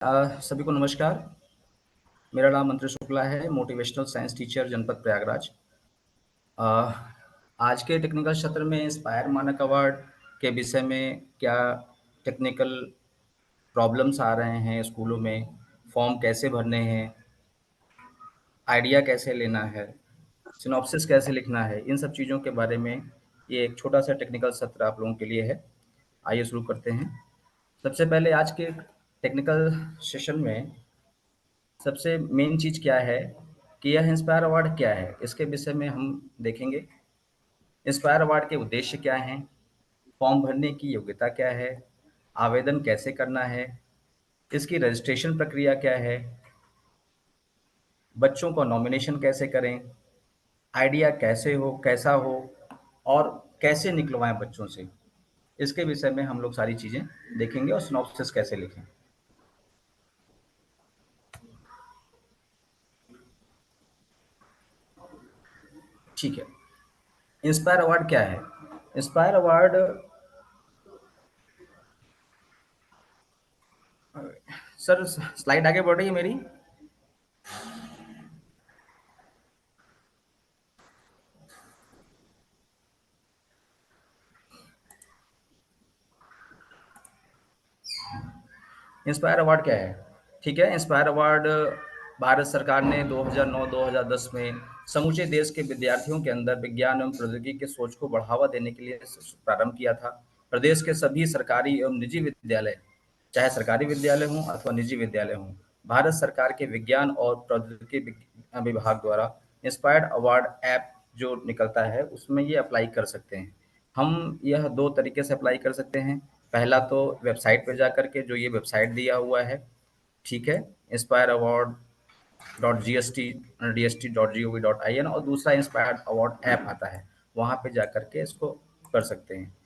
सभी को नमस्कार। मेरा नाम मंत्र शुक्ला है, मोटिवेशनल साइंस टीचर जनपद प्रयागराज। अ, आज के टेक्निकल सत्र में इंस्पायर मानक अवार्ड के विषय में क्या टेक्निकल प्रॉब्लम्स आ रहे हैं स्कूलों में, फॉर्म कैसे भरने हैं, आइडिया कैसे लेना है, सिनॉप्सिस कैसे लिखना है, इन सब चीज़ों के बारे में ये एक छोटा सा टेक्निकल सत्र आप लोगों के लिए है। आइए शुरू करते हैं। सबसे पहले आज के टेक्निकल सेशन में सबसे मेन चीज़ क्या है कि यह इंस्पायर अवार्ड क्या है, इसके विषय में हम देखेंगे। इंस्पायर अवार्ड के उद्देश्य क्या हैं, फॉर्म भरने की योग्यता क्या है, आवेदन कैसे करना है, इसकी रजिस्ट्रेशन प्रक्रिया क्या है, बच्चों को नॉमिनेशन कैसे करें, आइडिया कैसा हो और कैसे निकलवाएं बच्चों से, इसके विषय में हम लोग सारी चीज़ें देखेंगे और सिनॉप्सिस कैसे लिखें। ठीक है। इंस्पायर अवार्ड क्या है? इंस्पायर अवार्ड, सर स्लाइड आगे बढ़ रही है मेरी। इंस्पायर अवार्ड क्या है? ठीक है, इंस्पायर अवार्ड भारत सरकार ने 2009-2010 में समूचे देश के विद्यार्थियों के अंदर विज्ञान एवं प्रौद्योगिकी के सोच को बढ़ावा देने के लिए प्रारंभ किया था। प्रदेश के सभी सरकारी एवं निजी विद्यालय, चाहे सरकारी विद्यालय हों अथवा निजी विद्यालय हों, भारत सरकार के विज्ञान और प्रौद्योगिकी विभाग द्वारा इंस्पायर्ड अवार्ड ऐप जो निकलता है उसमें ये अप्लाई कर सकते हैं। हम यह दो तरीके से अप्लाई कर सकते हैं। पहला तो वेबसाइट पे जा करके, जो ये वेबसाइट दिया हुआ है, ठीक है, inspire award dot G S T DST.gov.in, और दूसरा इंस्पायर अवार्ड ऐप आता है, वहाँ पे जा करके इसको कर सकते हैं।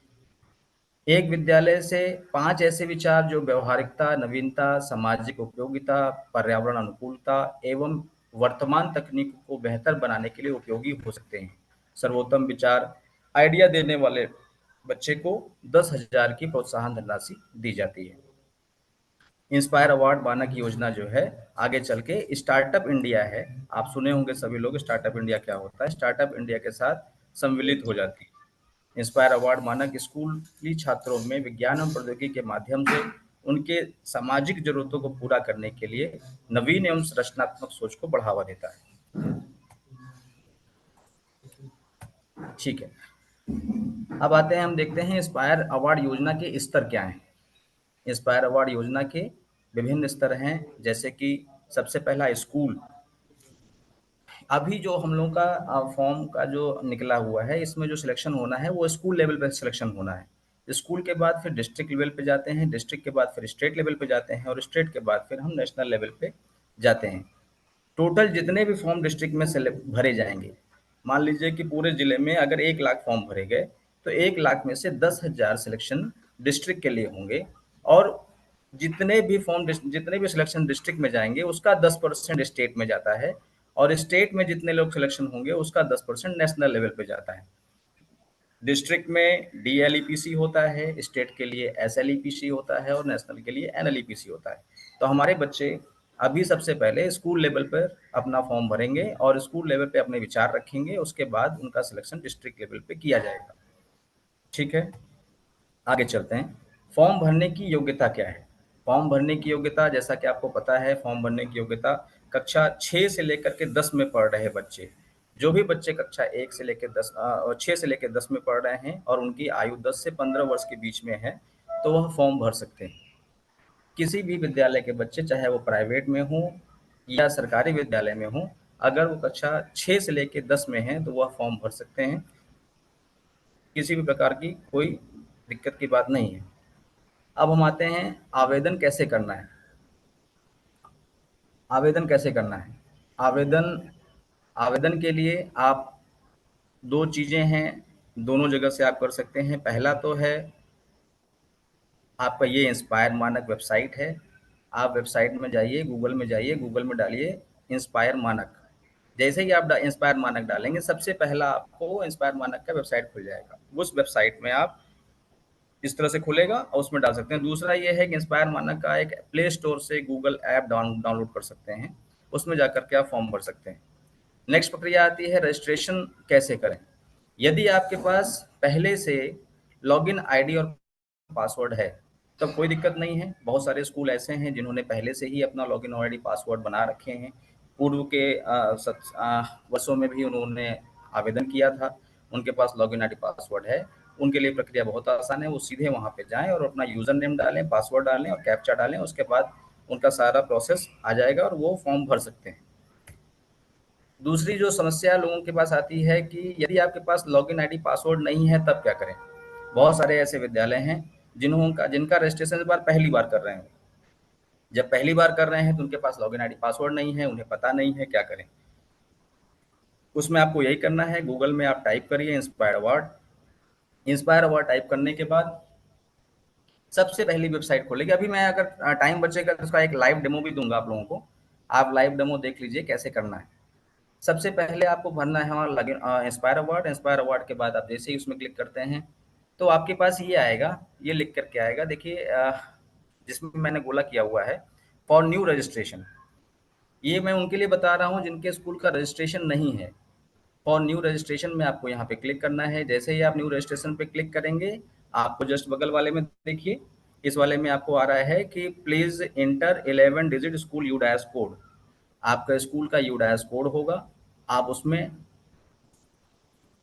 एक विद्यालय से 5 ऐसे विचार जो व्यवहारिकता, नवीनता, सामाजिक उपयोगिता, पर्यावरण अनुकूलता एवं वर्तमान तकनीक को बेहतर बनाने के लिए उपयोगी हो सकते हैं। सर्वोत्तम विचार आइडिया देने वाले बच्चे को 10,000 की प्रोत्साहन धनराशि दी जाती है। इंस्पायर अवार्ड मानक योजना जो है, आगे चल के स्टार्टअप इंडिया है, आप सुने होंगे सभी लोग स्टार्टअप इंडिया क्या होता है, स्टार्टअप इंडिया के साथ सम्मिलित हो जाती है। इंस्पायर अवार्ड मानक स्कूली छात्रों में विज्ञान एवं प्रौद्योगिकी के माध्यम से उनके सामाजिक जरूरतों को पूरा करने के लिए नवीन एवं रचनात्मक सोच को बढ़ावा देता है। ठीक है, अब आते हैं, हम देखते हैं इंस्पायर अवार्ड योजना के स्तर क्या हैं। इंस्पायर अवार्ड योजना के विभिन्न स्तर हैं, जैसे कि सबसे पहला स्कूल। अभी जो हम लोग का फॉर्म का जो निकला हुआ है, इसमें जो सिलेक्शन होना है वो स्कूल लेवल पे सिलेक्शन होना है। स्कूल के बाद फिर डिस्ट्रिक्ट लेवल पे जाते हैं, डिस्ट्रिक्ट के बाद फिर स्टेट लेवल पे जाते हैं और स्टेट के बाद फिर हम नेशनल लेवल पे जाते हैं। टोटल जितने भी फॉर्म डिस्ट्रिक्ट में भरे जाएंगे, मान लीजिए कि पूरे जिले में अगर 1 लाख फॉर्म भरे गए, तो 1 लाख में से 10,000 सिलेक्शन डिस्ट्रिक्ट के लिए होंगे, और जितने भी सिलेक्शन डिस्ट्रिक्ट में जाएंगे उसका 10% स्टेट में जाता है, और स्टेट में जितने लोग सिलेक्शन होंगे उसका 10% नेशनल लेवल पे जाता है। डिस्ट्रिक्ट में DLEPC होता है, स्टेट के लिए SLEPC होता है और नेशनल के लिए NLEPC होता है। तो हमारे बच्चे अभी सबसे पहले स्कूल लेवल पर अपना फॉर्म भरेंगे और स्कूल लेवल पे अपने विचार रखेंगे, उसके बाद उनका सिलेक्शन डिस्ट्रिक्ट लेवल पे किया जाएगा। ठीक है, आगे चलते हैं। फॉर्म भरने की योग्यता क्या है? फॉर्म भरने की योग्यता, जैसा कि आपको पता है, फॉर्म भरने की योग्यता कक्षा 6 से लेकर के 10 में पढ़ रहे बच्चे, जो भी बच्चे कक्षा 1 से लेकर 6 से लेकर 10 में पढ़ रहे हैं और उनकी आयु 10 से 15 वर्ष के बीच में है, तो वह फॉर्म भर सकते हैं। किसी भी विद्यालय के बच्चे, चाहे वो प्राइवेट में हों या सरकारी विद्यालय में हों, अगर वो कक्षा 6 से लेकर 10 में हैं तो वह फॉर्म भर सकते हैं। किसी भी प्रकार की कोई दिक्कत की बात नहीं है। अब हम आते हैं, आवेदन कैसे करना है। आवेदन कैसे करना है? आवेदन आवेदन के लिए आप, दो चीज़ें हैं, दोनों जगह से आप कर सकते हैं। पहला तो है आपका ये इंस्पायर मानक वेबसाइट है। आप वेबसाइट में जाइए, गूगल में जाइए, गूगल में डालिए इंस्पायर मानक। जैसे ही आप इंस्पायर मानक डालेंगे, सबसे पहला आपको इंस्पायर मानक का वेबसाइट खुल जाएगा। उस वेबसाइट में आप इस तरह से खुलेगा और उसमें डाल सकते हैं। दूसरा ये है कि इंस्पायर मानक का एक प्ले स्टोर से गूगल ऐप डाउनलोड कर सकते हैं, उसमें जाकर के आप फॉर्म भर सकते हैं। नेक्स्ट प्रक्रिया आती है रजिस्ट्रेशन कैसे करें। यदि आपके पास पहले से लॉगिन आईडी और पासवर्ड है तब कोई दिक्कत नहीं है। बहुत सारे स्कूल ऐसे हैं जिन्होंने पहले से ही अपना लॉगिन आईडी पासवर्ड बना रखे हैं। पूर्व के वर्षों में भी उन्होंने आवेदन किया था, उनके पास लॉगिन आईडी पासवर्ड है। उनके लिए प्रक्रिया बहुत आसान है, वो सीधे वहाँ पे जाएं और अपना यूज़र नेम डालें, पासवर्ड डालें और कैप्चा डालें। उसके बाद उनका सारा प्रोसेस आ जाएगा और वो फॉर्म भर सकते हैं। दूसरी जो समस्या लोगों के पास आती है कि यदि आपके पास लॉगिन आईडी पासवर्ड नहीं है तब क्या करें। बहुत सारे ऐसे विद्यालय हैं जिनका रजिस्ट्रेशन इस बार पहली बार कर रहे हैं। जब पहली बार कर रहे हैं तो उनके पास लॉगिन आईडी पासवर्ड नहीं है, उन्हें पता नहीं है क्या करें। उसमें आपको यही करना है, गूगल में आप टाइप करिए inspire award. Inspire award type करने के बाद सबसे पहली वेबसाइट खोलेगी। अभी मैं अगर टाइम बचेगा तो उसका एक लाइव डेमो भी दूंगा आप लोगों को, आप लाइव डेमो देख लीजिए कैसे करना है। सबसे पहले आपको भरना है हमारा login inspire award. Inspire award के बाद आप जैसे ही उसमें क्लिक करते हैं तो आपके पास ये आएगा, ये लिख करके आएगा, देखिए जिसमें मैंने गोला किया हुआ है फॉर न्यू रजिस्ट्रेशन। ये मैं उनके लिए बता रहा हूँ जिनके स्कूल का रजिस्ट्रेशन नहीं है। फॉर न्यू रजिस्ट्रेशन में आपको यहाँ पे क्लिक करना है। जैसे ही आप न्यू रजिस्ट्रेशन पे क्लिक करेंगे आपको जस्ट बगल वाले में देखिए, इस वाले में आपको आ रहा है कि please inter 11 digit school UDISE code. आपका स्कूल का यूडाइस कोड होगा, आप उसमें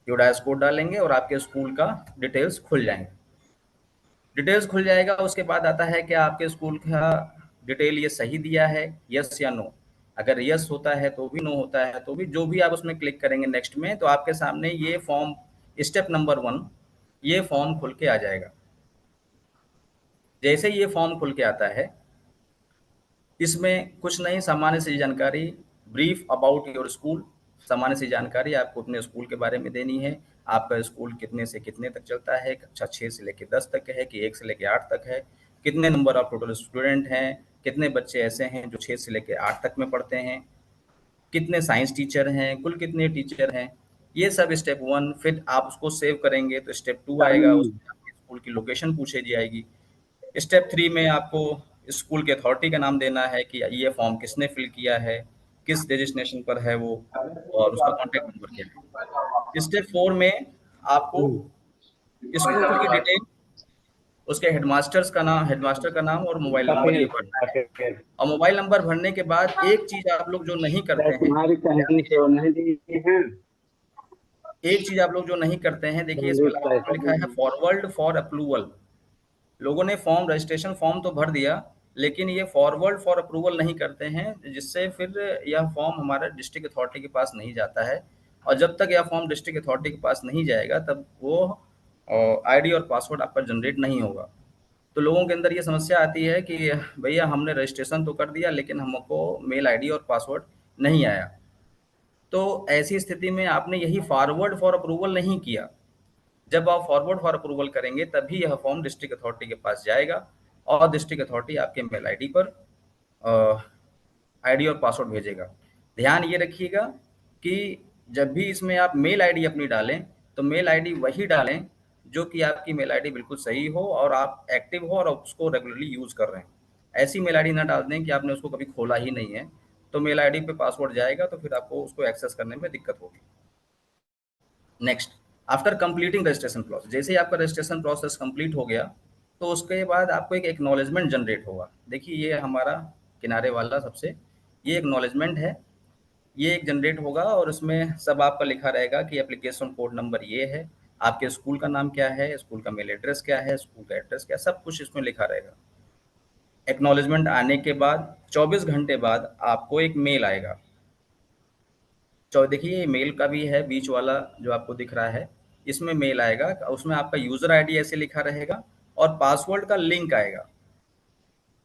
यूडाइस कोड डालेंगे और आपके स्कूल का डिटेल्स खुल जाएंगे। डिटेल्स खुल जाएगा, उसके बाद आता है कि आपके स्कूल का डिटेल ये सही दिया है, यस या नो। अगर यस होता है तो भी, नो होता है तो भी, जो भी आप उसमें क्लिक करेंगे नेक्स्ट में तो आपके सामने ये फॉर्म स्टेप नंबर 1 ये फॉर्म खुल के आ जाएगा। जैसे ये फॉर्म खुल के आता है इसमें कुछ नहीं, सामान्य सी जानकारी, ब्रीफ अबाउट योर स्कूल। सामान्य सी जानकारी आपको अपने स्कूल के बारे में देनी है। आपका स्कूल कितने से कितने तक चलता है, कक्षा 6 से लेकर 10 तक है कि 1 से लेकर 8 तक है, कितने नंबर ऑफ टोटल स्टूडेंट हैं, कितने बच्चे ऐसे हैं जो 6 से लेकर 8 तक में पढ़ते हैं, कितने साइंस टीचर हैं, कुल कितने टीचर हैं, ये सब स्टेप 1। फिर आप उसको सेव करेंगे तो स्टेप 2 आएगा, उसमें आपके स्कूल की लोकेशन पूछी जाएगी। स्टेप 3 में आपको स्कूल के अथॉरिटी का नाम देना है कि ये फॉर्म किसने फिल किया है, किस रजिस्ट्रेशन पर है वो, और उसका कॉन्टैक्ट नंबर क्या है। स्टेप 4 में आपको स्कूल की डिटेल, उसके हेडमास्टर का नाम और मोबाइल नंबर ये भरना है। और मोबाइल नंबर भरने के बाद एक चीज आप लोग जो नहीं करते हैं, तुम्हारी ध्यान कहानी दीजिएगा, तो नहीं दी है। एक चीज आप लोग जो नहीं करते हैं, देखिए इसमें आपको लिखा है फॉरवर्ड फॉर अप्रूवल। लोगों ने फॉर्म, रजिस्ट्रेशन फॉर्म तो भर दिया लेकिन ये फॉरवर्ड फॉर अप्रूवल नहीं करते हैं, जिससे फिर यह फॉर्म हमारा डिस्ट्रिक्ट अथॉरिटी के पास नहीं जाता है। और जब तक यह फॉर्म डिस्ट्रिक्ट अथॉरिटी के पास नहीं जाएगा तब वो आईडी और पासवर्ड आपका जनरेट नहीं होगा। तो लोगों के अंदर ये समस्या आती है कि भैया हमने रजिस्ट्रेशन तो कर दिया लेकिन हमको मेल आईडी और पासवर्ड नहीं आया। तो ऐसी स्थिति में आपने यही फॉरवर्ड फॉर अप्रूवल नहीं किया। जब आप फॉरवर्ड फॉर अप्रूवल करेंगे तभी यह फॉर्म डिस्ट्रिक्ट अथॉरिटी के पास जाएगा और डिस्ट्रिक्ट अथॉरिटी आपके मेल आईडी पर आईडी और पासवर्ड भेजेगा। ध्यान ये रखिएगा कि जब भी इसमें आप मेल आईडी अपनी डालें तो मेल आईडी वही डालें जो कि आपकी मेल आईडी बिल्कुल सही हो और आप एक्टिव हो और उसको रेगुलरली यूज़ कर रहे हैं। ऐसी मेल आईडी ना डाल दें कि आपने उसको कभी खोला ही नहीं है, तो मेल आईडी पे पासवर्ड जाएगा तो फिर आपको उसको एक्सेस करने में दिक्कत होगी। Next, after completing registration process, जैसे ही आपका रजिस्ट्रेशन प्रोसेस कंप्लीट हो गया तो उसके बाद आपको एक एक्नॉलेजमेंट जनरेट होगा। देखिए ये हमारा किनारे वाला सबसे ये एक्नॉलेजमेंट है, ये एक जनरेट होगा और उसमें सब आपका लिखा रहेगा कि एप्लीकेशन कोड नंबर ये है, आपके स्कूल का नाम क्या है, स्कूल का मेल एड्रेस क्या है, स्कूल का एड्रेस क्या है, सब कुछ इसमें लिखा रहेगा। एक्नॉलेजमेंट आने के बाद 24 घंटे बाद आपको एक मेल आएगा। देखिए मेल का भी है, बीच वाला जो आपको दिख रहा है इसमें मेल आएगा, उसमें आपका यूजर आईडी ऐसे लिखा रहेगा और पासवर्ड का लिंक आएगा।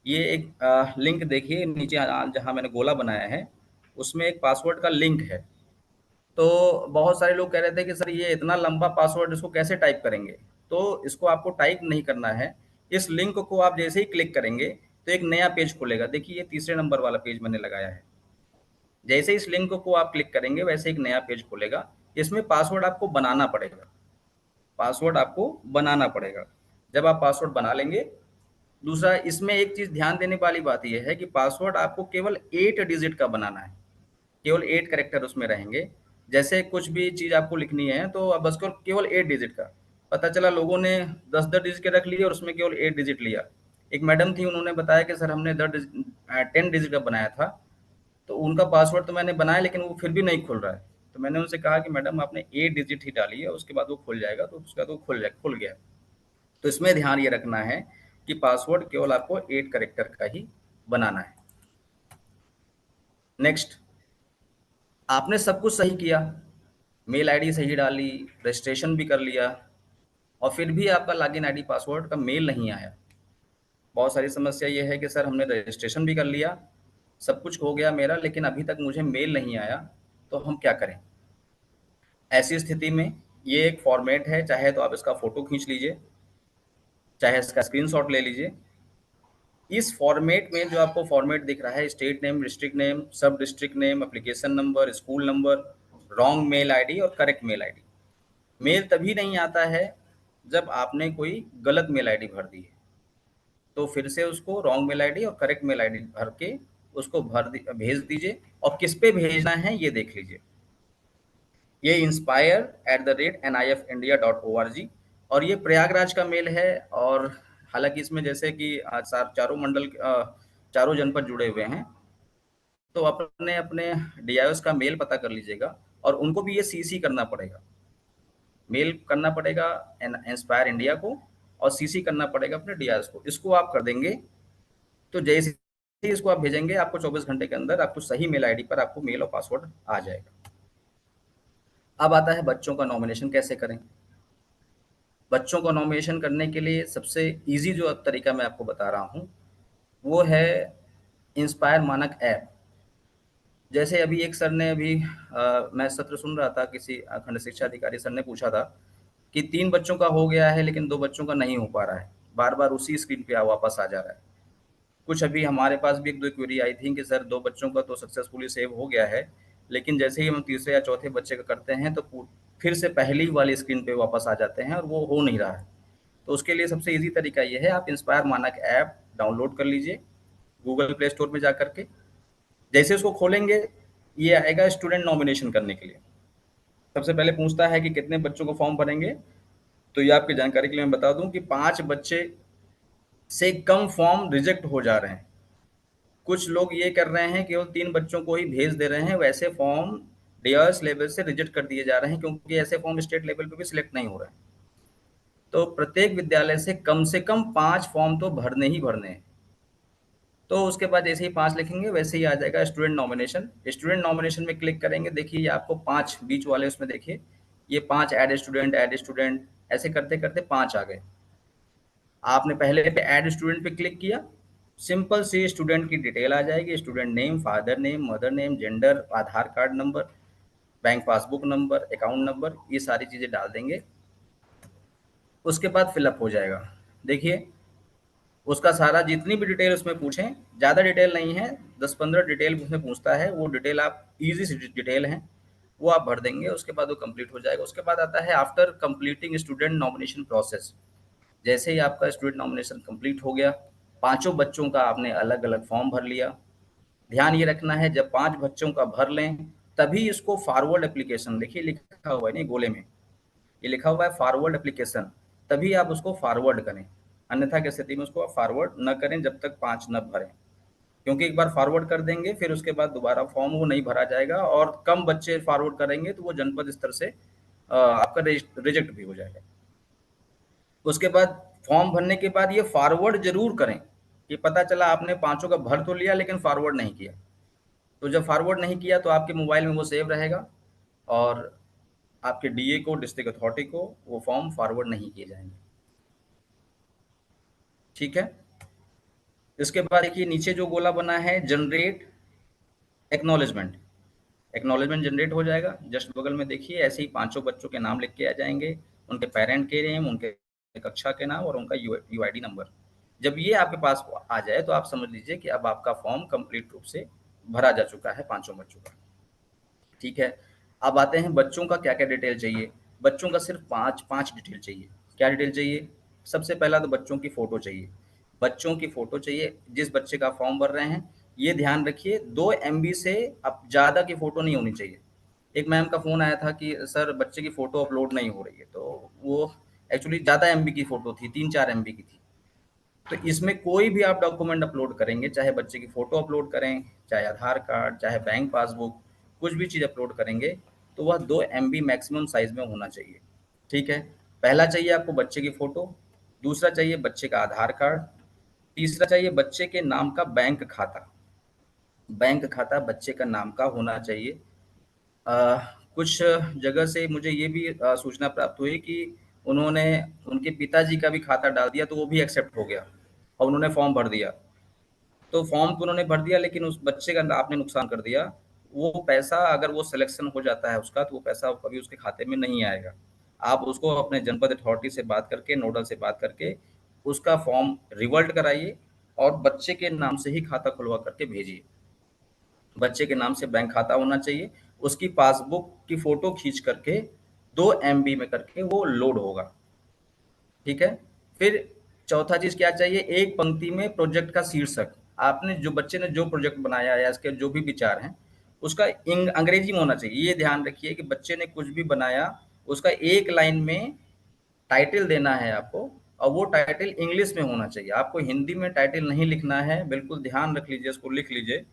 ये एक लिंक देखिए नीचे जहाँ मैंने गोला बनाया है उसमें एक पासवर्ड का लिंक है। तो बहुत सारे लोग कह रहे थे कि सर ये इतना लंबा पासवर्ड इसको कैसे टाइप करेंगे। तो इसको आपको टाइप नहीं करना है, इस लिंक को आप जैसे ही क्लिक करेंगे तो एक नया पेज खुलेगा। देखिए ये तीसरे नंबर वाला पेज मैंने लगाया है। जैसे इस लिंक को आप क्लिक करेंगे वैसे एक नया पेज खुलेगा। इसमें पासवर्ड आपको बनाना पड़ेगा, पासवर्ड आपको बनाना पड़ेगा। जब आप पासवर्ड बना लेंगे, दूसरा इसमें एक चीज़ ध्यान देने वाली बात ये है कि पासवर्ड आपको केवल 8 डिजिट का बनाना है, केवल 8 कैरेक्टर उसमें रहेंगे। जैसे कुछ भी चीज़ आपको लिखनी है तो अब बस केवल 8 डिजिट का, पता चला लोगों ने 10-10 डिजिट के रख लिए और उसमें केवल 8 डिजिट लिया। एक मैडम थी, उन्होंने बताया कि सर हमने 10 डिजिट का बनाया था, तो उनका पासवर्ड तो मैंने बनाया लेकिन वो फिर भी नहीं खुल रहा है। तो मैंने उनसे कहा कि मैडम आपने 8 डिजिट ही डाली है, उसके बाद वो खुल जाएगा, तो उसके बाद वो खुल गया। तो इसमें ध्यान ये रखना है कि पासवर्ड केवल आपको 8 कैरेक्टर का ही बनाना है। नेक्स्ट, आपने सब कुछ सही किया, मेल आईडी सही डाली, रजिस्ट्रेशन भी कर लिया, और फिर भी आपका लॉगिन आईडी पासवर्ड का मेल नहीं आया। बहुत सारी समस्या ये है कि सर हमने रजिस्ट्रेशन भी कर लिया, सब कुछ हो गया मेरा, लेकिन अभी तक मुझे मेल नहीं आया, तो हम क्या करें? ऐसी स्थिति में ये एक फॉर्मेट है, चाहे तो आप इसका फोटो खींच लीजिए, चाहे इसका स्क्रीनशॉट ले लीजिए। इस फॉर्मेट में जो आपको फॉर्मेट दिख रहा है, state name, district name, sub district name, application number, school number, wrong mail ID और करेक्ट मेल आईडी। मेल तभी नहीं आता है जब आपने कोई गलत मेल आईडी भर दी है, तो फिर से उसको रॉन्ग मेल आईडी और करेक्ट मेल आईडी भर के उसको भेज दीजिए, और किस पे भेजना है ये देख लीजिए। ये inspire@nifindia.org, और ये प्रयागराज का मेल है। और हालांकि इसमें जैसे कि चारों मंडल, चारों जनपद जुड़े हुए हैं, तो अपने अपने डीआईओस का मेल पता कर लीजिएगा, और उनको भी ये सीसी करना पड़ेगा, मेल करना पड़ेगा इंस्पायर इंडिया को, और सीसी करना पड़ेगा अपने डीआईओस को। इसको आप कर देंगे तो जैसे ही इसको आप भेजेंगे, आपको 24 घंटे के अंदर आपको सही मेल आईडी पर आपको मेल और पासवर्ड आ जाएगा। अब आता है बच्चों का नॉमिनेशन कैसे करें। बच्चों को नॉमिनेशन करने के लिए सबसे ईज़ी जो तरीका मैं आपको बता रहा हूँ, वो है इंस्पायर मानक ऐप। जैसे अभी एक सर ने अभी मैं सत्र सुन रहा था, किसी खंड शिक्षा अधिकारी सर ने पूछा था कि 3 बच्चों का हो गया है लेकिन 2 बच्चों का नहीं हो पा रहा है, बार-बार उसी स्क्रीन पे वापस आ जा रहा है। कुछ अभी हमारे पास भी 1-2 क्वेरी आई थी कि सर 2 बच्चों का तो सक्सेसफुली सेव हो गया है, लेकिन जैसे ही हम तीसरे या चौथे बच्चे का करते हैं तो फिर से पहली वाली स्क्रीन पे वापस आ जाते हैं और वो हो नहीं रहा है। तो उसके लिए सबसे ईज़ी तरीका ये है, आप इंस्पायर मानक ऐप डाउनलोड कर लीजिए गूगल प्ले स्टोर में जा कर के। जैसे उसको खोलेंगे, ये आएगा स्टूडेंट नॉमिनेशन करने के लिए। सबसे पहले पूछता है कि कितने बच्चों को फॉर्म भरेंगे, तो ये आपकी जानकारी के लिए मैं बता दूं कि 5 बच्चे से कम फॉर्म रिजेक्ट हो जा रहे हैं। कुछ लोग ये कर रहे हैं, केवल 3 बच्चों को ही भेज दे रहे हैं, वैसे फॉर्म डीआरएस लेवल से रिजेक्ट कर दिए जा रहे हैं, क्योंकि ऐसे फॉर्म स्टेट लेवल पे भी सिलेक्ट नहीं हो रहे हैं। तो प्रत्येक विद्यालय से कम 5 फॉर्म तो भरने ही भरने हैं। तो उसके बाद जैसे ही 5 लिखेंगे, वैसे ही आ जाएगा स्टूडेंट नॉमिनेशन। स्टूडेंट नॉमिनेशन में क्लिक करेंगे, देखिए ये आपको 5 बीच वाले उसमें देखिए, ये 5 ऐड स्टूडेंट ऐसे करते-करते 5 आ गए। आपने पहले पे ऐड स्टूडेंट पे क्लिक किया, सिंपल सी स्टूडेंट की डिटेल आ जाएगी, student name, father name, mother name, gender, Aadhaar card number, bank passbook number, account number, ये सारी चीज़ें डाल देंगे। उसके बाद फिलअप हो जाएगा। देखिए, उसका सारा जितनी भी डिटेल उसमें पूछें, ज़्यादा डिटेल नहीं है, 10-15 डिटेल उसमें पूछता है, वो डिटेल आप ईज़ी सी डिटेल हैं, वो आप भर देंगे, उसके बाद वो कंप्लीट हो जाएगा। उसके बाद आता है after completing student nomination process. जैसे ही आपका स्टूडेंट नॉमिनेशन कंप्लीट हो गया, पाँचों बच्चों का आपने अलग-अलग फॉर्म भर लिया। ध्यान ये रखना है, जब 5 बच्चों का भर लें, तभी इसको फॉरवर्ड एप्लीकेशन, देखिए लिखा हुआ है नहीं गोले में, ये लिखा हुआ है फॉरवर्ड एप्लीकेशन, तभी आप उसको फॉरवर्ड करें। अन्यथा की स्थिति में उसको आप फॉरवर्ड न करें जब तक 5 न भरें, क्योंकि एक बार फॉरवर्ड कर देंगे फिर उसके बाद दोबारा फॉर्म वो नहीं भरा जाएगा, और कम बच्चे फॉरवर्ड करेंगे तो वो जनपद स्तर से आपका रिजेक्ट भी हो जाएगा। उसके बाद फॉर्म भरने के बाद ये फॉरवर्ड जरूर करें, कि पता चला आपने पांचों का भर तो लिया लेकिन फॉरवर्ड नहीं किया। तो जब फॉरवर्ड नहीं किया तो आपके मोबाइल में वो सेव रहेगा, और आपके डीए को, डिस्ट्रिक्ट अथॉरिटी को, वो फॉर्म फॉरवर्ड नहीं किए जाएंगे। ठीक है। इसके बाद देखिए नीचे जो गोला बना है, जनरेट एक्नॉलेजमेंट, एक्नॉलेजमेंट जनरेट हो जाएगा। जस्ट बगल में देखिए ऐसे ही पांचों बच्चों के नाम लिख के आ जाएंगे, उनके पेरेंट के नेम, उनके कक्षा के नाम और उनका यूआईडी नंबर। जब ये आपके पास आ जाए तो आप समझ लीजिए कि अब आपका फॉर्म कंप्लीट रूप से भरा जा चुका है पांचों बच्चों का। ठीक है। अब आते हैं बच्चों का क्या क्या डिटेल चाहिए। बच्चों का सिर्फ पांच पांच डिटेल चाहिए। क्या डिटेल चाहिए? सबसे पहला तो बच्चों की फ़ोटो चाहिए। बच्चों की फ़ोटो चाहिए, जिस बच्चे का फॉर्म भर रहे हैं, ये ध्यान रखिए 2 एमबी से अब ज़्यादा की फ़ोटो नहीं होनी चाहिए। एक मैम का फ़ोन आया था कि सर बच्चे की फ़ोटो अपलोड नहीं हो रही है, तो वो एक्चुअली ज़्यादा एमबी की फ़ोटो थी, 3-4 एमबी की थी। तो इसमें कोई भी आप डॉक्यूमेंट अपलोड करेंगे, चाहे बच्चे की फ़ोटो अपलोड करें, चाहे आधार कार्ड, चाहे बैंक पासबुक, कुछ भी चीज़ अपलोड करेंगे, तो वह 2 एमबी मैक्सिमम साइज़ में होना चाहिए, ठीक है? पहला चाहिए आपको बच्चे की फ़ोटो, दूसरा चाहिए बच्चे का आधार कार्ड, तीसरा चाहिए बच्चे के नाम का बैंक खाता। बैंक खाता बच्चे का नाम का होना चाहिए। अ, कुछ जगह से मुझे ये भी सूचना प्राप्त हुई कि उन्होंने उनके पिताजी का भी खाता डाल दिया, तो वो भी एक्सेप्ट हो गया और उन्होंने फॉर्म भर दिया। तो फॉर्म तो उन्होंने भर दिया, लेकिन उस बच्चे का आपने नुकसान कर दिया। वो पैसा अगर वो सिलेक्शन हो जाता है उसका, तो वो पैसा कभी उसके खाते में नहीं आएगा। आप उसको अपने जनपद अथॉरिटी से बात करके, नोडल से बात करके, उसका फॉर्म रिवर्ट कराइए और बच्चे के नाम से ही खाता खुलवा करके भेजिए। बच्चे के नाम से बैंक खाता होना चाहिए, उसकी पासबुक की फ़ोटो खींच करके 2 एमबी में करके वो लोड होगा, ठीक है? फिर चौथा चीज़ क्या चाहिए, एक पंक्ति में प्रोजेक्ट का शीर्षक। आपने जो बच्चे ने जो प्रोजेक्ट बनाया या इसके जो भी विचार हैं, उसका अंग्रेजी में होना चाहिए। ये ध्यान रखिए कि बच्चे ने कुछ भी बनाया, उसका एक लाइन में टाइटल देना है आपको और वो टाइटल इंग्लिश में होना चाहिए। आपको हिंदी में टाइटल नहीं लिखना है, बिल्कुल ध्यान रख लीजिए, इसको लिख लीजिए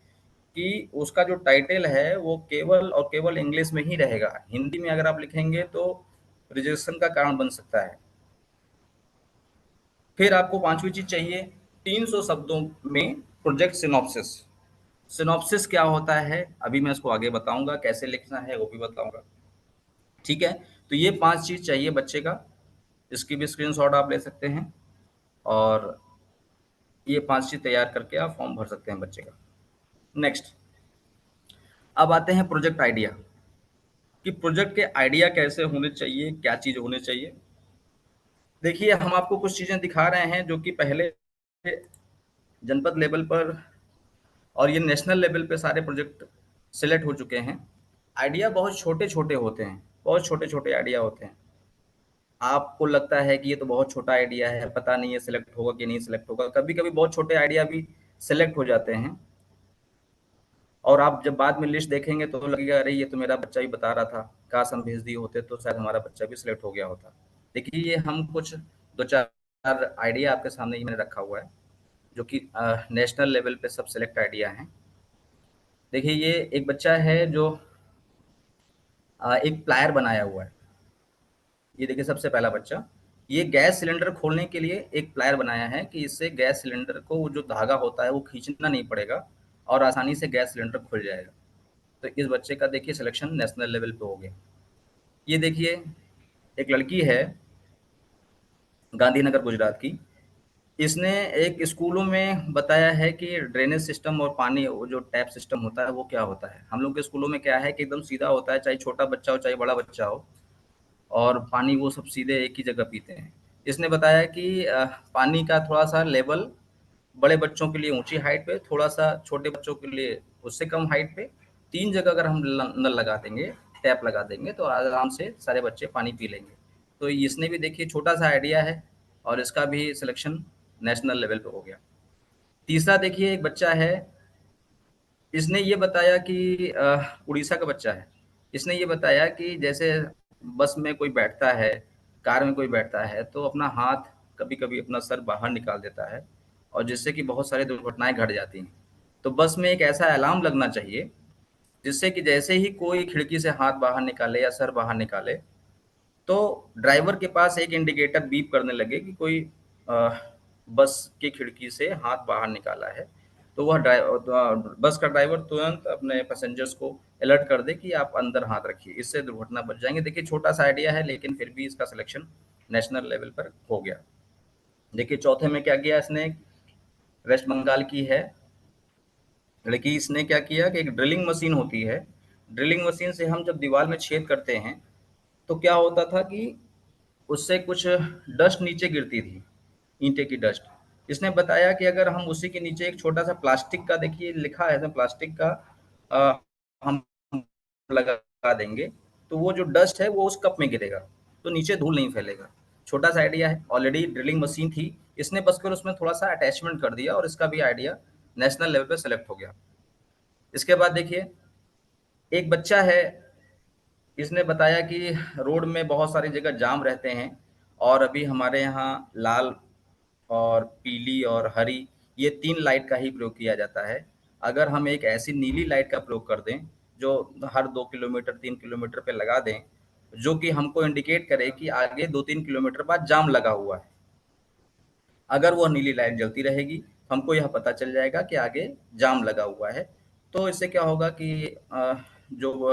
कि उसका जो टाइटल है वो केवल और केवल इंग्लिश में ही रहेगा। हिंदी में अगर आप लिखेंगे तो रिजेक्शन का कारण बन सकता है। फिर आपको पांचवी चीज चाहिए, 300 शब्दों में प्रोजेक्ट सिनॉप्सिस। सिनॉप्सिस क्या होता है, अभी मैं इसको आगे बताऊंगा, कैसे लिखना है वो भी बताऊंगा, ठीक है? तो ये 5 चीज चाहिए बच्चे का। इसकी भी स्क्रीनशॉट आप ले सकते हैं और ये 5 चीज तैयार करके आप फॉर्म भर सकते हैं बच्चे का। नेक्स्ट, अब आते हैं प्रोजेक्ट आइडिया, कि प्रोजेक्ट के आइडिया कैसे होने चाहिए, क्या चीज होने चाहिए। देखिए, हम आपको कुछ चीजें दिखा रहे हैं जो कि पहले जनपद लेवल पर और ये नेशनल लेवल पे सारे प्रोजेक्ट सिलेक्ट हो चुके हैं। आइडिया बहुत छोटे-छोटे होते हैं, बहुत छोटे-छोटे आइडिया होते हैं। आपको लगता है कि ये तो बहुत छोटा आइडिया है, पता नहीं ये सिलेक्ट होगा कि नहीं सिलेक्ट होगा। कभी-कभी बहुत छोटे आइडिया भी सिलेक्ट हो जाते हैं और आप जब बाद में लिस्ट देखेंगे तो लगेगा अरे ये तो मेरा बच्चा भी बता रहा था, काश हम भेज दिए होते तो शायद हमारा बच्चा भी सिलेक्ट हो गया होता। देखिए, ये हम कुछ 2-4 आइडिया आपके सामने ही मैंने रखा हुआ है, जो कि नेशनल लेवल पे सब सिलेक्ट आइडिया हैं। देखिए, ये एक बच्चा है जो एक प्लायर बनाया हुआ है। ये देखिए सबसे पहला बच्चा, ये गैस सिलेंडर खोलने के लिए एक प्लायर बनाया है कि इससे गैस सिलेंडर को वो जो धागा होता है वो खींचना नहीं पड़ेगा और आसानी से गैस सिलेंडर खुल जाएगा। तो इस बच्चे का देखिए सिलेक्शन नेशनल लेवल पे हो गया। ये देखिए, एक लड़की है गांधीनगर गुजरात की, इसने एक स्कूलों में बताया है कि ड्रेनेज सिस्टम और पानी वो जो टैप सिस्टम होता है वो क्या होता है। हम लोग के स्कूलों में क्या है कि एकदम सीधा होता है, चाहे छोटा बच्चा हो चाहे बड़ा बच्चा हो, और पानी वो सब सीधे एक ही जगह पीते हैं। इसने बताया कि पानी का थोड़ा-सा लेवल बड़े बच्चों के लिए ऊँची हाइट पे, थोड़ा-सा छोटे बच्चों के लिए उससे कम हाइट पे, 3 जगह अगर हम ल नल लगा देंगे, टैप लगा देंगे तो आराम से सारे बच्चे पानी पी लेंगे। तो इसने भी देखिए छोटा-सा आइडिया है और इसका भी सिलेक्शन नेशनल लेवल पे हो गया। तीसरा देखिए, एक बच्चा है, इसने ये बताया कि उड़ीसा का बच्चा है। इसने ये बताया कि जैसे बस में कोई बैठता है, कार में कोई बैठता है, तो अपना हाथ कभी-कभी अपना सर बाहर निकाल देता है और जिससे कि बहुत सारी दुर्घटनाएँ घट जाती हैं। तो बस में एक ऐसा अलार्म लगना चाहिए, जिससे कि जैसे ही कोई खिड़की से हाथ बाहर निकाले या सर बाहर निकाले, तो ड्राइवर के पास एक इंडिकेटर बीप करने लगे कि कोई अ, बस की खिड़की से हाथ बाहर निकाला है। तो वह बस का ड्राइवर तुरंत अपने पैसेंजर्स को अलर्ट कर दे कि आप अंदर हाथ रखिए, इससे दुर्घटना बच जाएंगे। देखिए छोटा सा आइडिया है लेकिन फिर भी इसका सिलेक्शन नेशनल लेवल पर हो गया। देखिए चौथे में क्या किया इसने, वेस्ट बंगाल की है लड़की, इसने क्या किया कि एक ड्रिलिंग मशीन होती है, ड्रिलिंग मशीन से हम जब दीवार में छेद करते हैं तो क्या होता था कि उससे कुछ डस्ट नीचे गिरती थी, ईंटे की डस्ट। इसने बताया कि अगर हम उसी के नीचे एक छोटा सा प्लास्टिक का, देखिए लिखा है इसमें प्लास्टिक का, अ, हम लगा देंगे तो वो जो डस्ट है वो उस कप में गिरेगा, तो नीचे धूल नहीं फैलेगा। छोटा सा आइडिया है, ऑलरेडी ड्रिलिंग मशीन थी, इसने बस कर उसमें थोड़ा सा अटैचमेंट कर दिया और इसका भी आइडिया नेशनल लेवल पे सेलेक्ट हो गया। इसके बाद देखिए, एक बच्चा है, इसने बताया कि रोड में बहुत सारी जगह जाम रहते हैं और अभी हमारे यहाँ लाल और पीली और हरी, ये 3 लाइट का ही प्रयोग किया जाता है। अगर हम एक ऐसी नीली लाइट का प्रयोग कर दें, जो हर 2 किलोमीटर 3 किलोमीटर पे लगा दें, जो कि हमको इंडिकेट करे कि आगे 2-3 किलोमीटर बाद जाम लगा हुआ है। अगर वो नीली लाइट जलती रहेगी, हमको यह पता चल जाएगा कि आगे जाम लगा हुआ है। तो इससे क्या होगा कि जो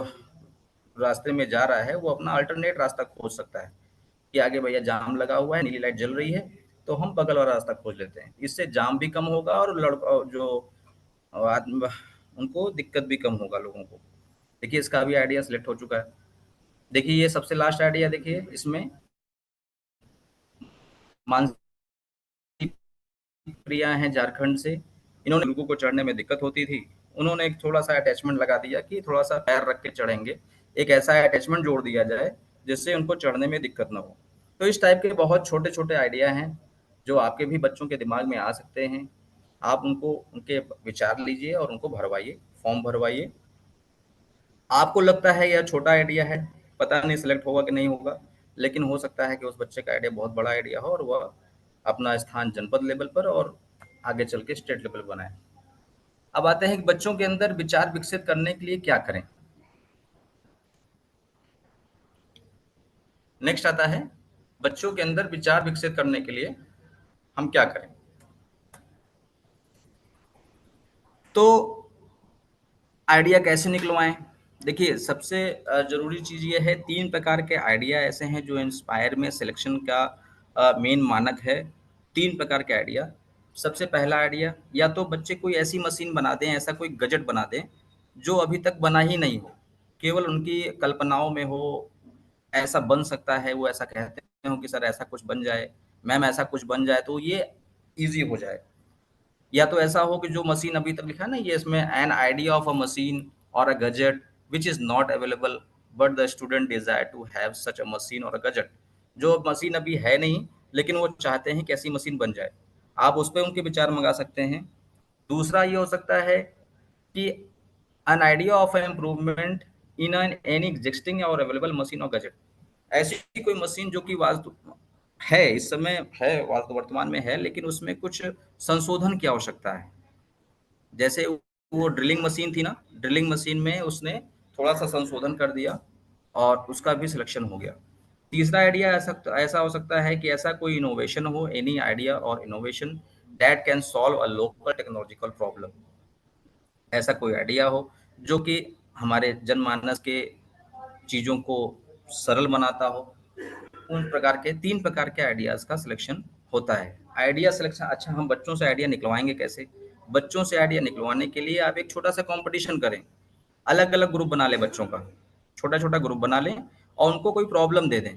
रास्ते में जा रहा है, वो अपना अल्टरनेट रास्ता खोज सकता है कि आगे भैया जाम लगा हुआ है, नीली लाइट जल रही है, तो हम बगल वाला रास्ता खोज लेते हैं। इससे जाम भी कम होगा और जो आदमी, उनको दिक्कत भी कम होगा लोगों को। देखिए, इसका भी आइडिया सेलेक्ट हो चुका है। देखिए, ये सबसे लास्ट आइडिया देखिए, इसमें मानसी प्रिया हैं झारखंड से, इन्होंने लोगों को चढ़ने में दिक्कत होती थी, उन्होंने एक थोड़ा सा अटैचमेंट लगा दिया कि थोड़ा सा पैर रख के चढ़ेंगे, एक ऐसा अटैचमेंट जोड़ दिया जाए जिससे उनको चढ़ने में दिक्कत ना हो। तो इस टाइप के बहुत छोटे छोटे आइडिया हैं जो आपके भी बच्चों के दिमाग में आ सकते हैं। आप उनको उनके विचार लीजिए और उनको भरवाइए, फॉर्म भरवाइए। आपको लगता है यह छोटा आइडिया है, पता नहीं सिलेक्ट होगा कि नहीं होगा, लेकिन हो सकता है कि उस बच्चे का आइडिया बहुत बड़ा आइडिया हो और वह अपना स्थान जनपद लेवल पर और आगे चल के स्टेट लेवल बनाए। अब आते हैं कि बच्चों के अंदर विचार विकसित करने के लिए क्या करें। नेक्स्ट आता है, बच्चों के अंदर विचार विकसित करने के लिए हम क्या करें। तो आइडिया कैसे निकलवाएं। देखिए, सबसे जरूरी चीज ये है, 3 प्रकार के आइडिया ऐसे हैं जो इंस्पायर में सिलेक्शन का मेन मानक है। 3 प्रकार के आइडिया। सबसे पहला आइडिया, या तो बच्चे कोई ऐसी मशीन बना दें, ऐसा कोई गजट बना दें जो अभी तक बना ही नहीं हो, केवल उनकी कल्पनाओं में हो, ऐसा बन सकता है, वो ऐसा कहते हो कि सर ऐसा कुछ बन जाए, मैम ऐसा कुछ बन जाए तो ये ईजी हो जाए। या तो ऐसा हो कि जो मशीन अभी तक लिखा है ना, ये इसमें an idea of a machine और a gadget which is not available, but the student desire to have such a machine और अ गजेट। जो मशीन अभी है नहीं, लेकिन वो चाहते हैं कि ऐसी मशीन बन जाए, आप उस पर उनके विचार मंगा सकते हैं। दूसरा ये हो सकता है कि an idea of an improvement in an any existing और अवेलेबल मशीन और गैजेट। ऐसी कोई मशीन जो कि वास्तु है, इस समय है, वास्तु वर्तमान में है, लेकिन उसमें कुछ संशोधन की आवश्यकता है। जैसे वो ड्रिलिंग मशीन थी ना, ड्रिलिंग मशीन में उसने थोड़ा सा संशोधन कर दिया और उसका भी सिलेक्शन हो गया। तीसरा आइडिया ऐसा ऐसा हो सकता है कि ऐसा कोई इनोवेशन हो, एनी आइडिया और innovation that can solve a local technological problem. ऐसा कोई आइडिया हो जो कि हमारे जनमानस के चीज़ों को सरल बनाता हो। उन प्रकार के 3 प्रकार के आइडियाज़ का सिलेक्शन होता है। आइडिया सिलेक्शन, अच्छा हम बच्चों से आइडिया निकलवाएँगे कैसे? बच्चों से आइडिया निकलवाने के लिए आप एक छोटा-सा कॉम्पिटिशन करें। अलग-अलग ग्रुप बना लें बच्चों का, छोटा-छोटा ग्रुप बना लें और उनको कोई प्रॉब्लम दे दें